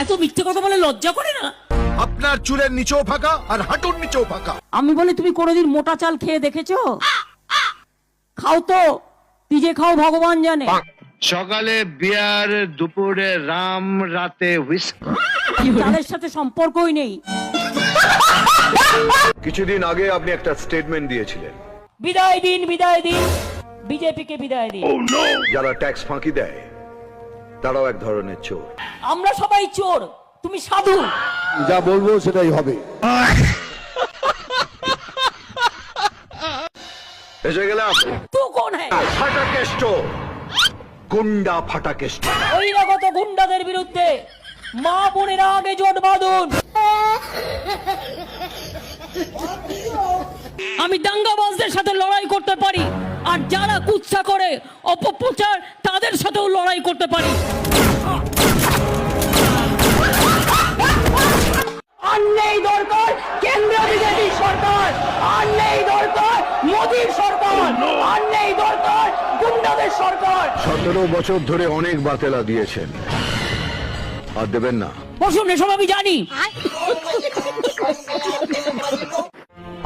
এত মিথ্যে কথা বলে লজ্জা করে না? আপনার চুলের নিচেও ফাঁকা আর হাঁটুর নিচেও ফাঁকা। আমি বলি তুমি কোনোদিন মোটা চাল খেয়ে দেখেছো? খাও তো, কি যে খাও ভগবান জানে। সকালে বিয়ার, দুপুরে রাম, রাতে হুইস্কি। চালের সাথে সম্পর্কই নেই। কিছুদিন আগে আপনি একটা স্টেটমেন্ট দিয়েছিলেন, বিদায় দিন, বিদায় দিন, বিজেপিকে বিদায় দিন। যারা ট্যাক্স ফাঁকি দেয় তারাও এক ধরনের চোর। আমরা সবাই চোর, তুমি সাধু। যা বলবো সেটাই হবে। এসে গেলাম তু কোন হ্যায়? ফাটা কেষ্ট, গুন্ডা ফাটা কেষ্ট। বহিরাগত গুন্ডাদের বিরুদ্ধে মা বোনেরা আগে জোট বাঁধুন। আমি দাঙ্গাবাজদের সাথে লড়াই করতে পারি, আর যারা কুৎসা করে অপপ্রচার তাদের সাথেও লড়াই করতে পারি। আর নেই দরকার কেন্দ্রীয় বিজেপি সরকার, আর নেই দরকার মোদীর সরকার, আর নেই দরকার গুন্ডাদের সরকার। 17 বছর ধরে অনেক বাতেলা দিয়েছেন, আর দেবেন না। বসুন, এসব আমি জানি।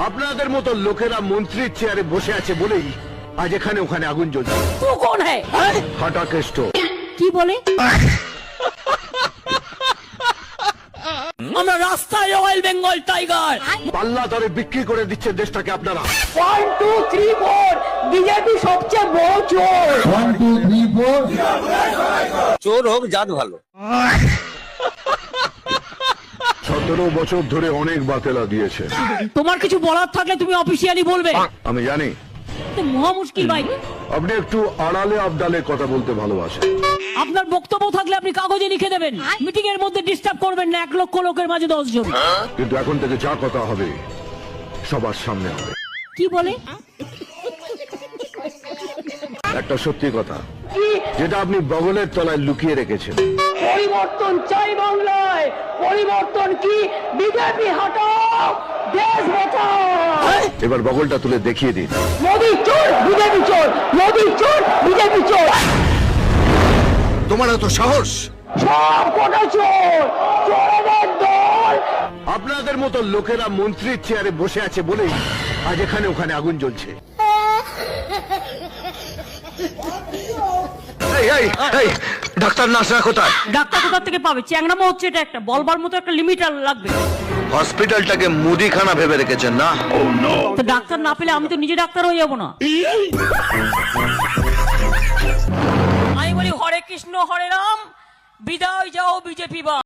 আপনাদের মতো লোকেরা মন্ত্রীর চেয়ারে বসে আছে বলেই আজ এখানে ওখানে আগুন জ্বলছে। তু কোন হ্যায়? ফাটা কেষ্ট। কি বলে? আমরা রাস্তায় রয়্যাল বেঙ্গল টাইগার। পাল্লা দরে বিক্রি করে দিচ্ছে দেশটাকে আপনারা। 1 2 3 4 বিজেপি সবচেয়ে বড় চোর। 1 2 3 4 চোর হোক জাত ভালো। 17 বছর ধরে অনেক বাতেলা দিয়েছেন। তোমার কিছু বলার থাকলে তুমি অফিসিয়ালি বলবে। আমি জানি তো মহা মুশকিল ভাই। আপনি একটু আড়ালে আবডালে কথা বলতে ভালোবাসেন। আপনার বক্তব্য থাকলে আপনি কাগজে লিখে দেবেন, মিটিং এর মধ্যে ডিস্টার্ব করবেন না 1 লক্ষ লোকের মাঝে 10 জন। কিন্তু এখন থেকে যা কথা হবে সবার সামনে হবে। কি বলে? একটা সত্যি কথা, যেটা আপনি বগলের তলায় লুকিয়ে রেখেছেন। পরিবর্তন চাই বাংলায়। পরিবর্তন কি? বিজেপি হটাও, দেশ বাঁচাও। এবার বগলটা তুলে দেখিয়ে দিন। মোদি চোর, বিজেপি চোর, মোদি চোর, বিজেপি চোর। তোমার এত সাহস? সব কটা চোর, চোরেদের দল। আপনাদের মতো লোকেরা মন্ত্রীর চেয়ারে বসে আছে বলেই আজ এখানে ওখানে আগুন জ্বলছে। ডাক্তার নার্সরা কোথায়? ডাক্তার কোথা থেকে পাবে? চ্যাংরামো হচ্ছে এটা একটা, বলবার মতো একটা লিমিট লাগবে। হসপিটালটাকে মুদিখানা ভেবে রেখেছেন না? তো ডাক্তার না পেলে আমি তো নিজে ডাক্তার হয়ে যাবো না? আমি বলি হরে কৃষ্ণ হরে রাম, বিদায় যাও বিজেপি বা।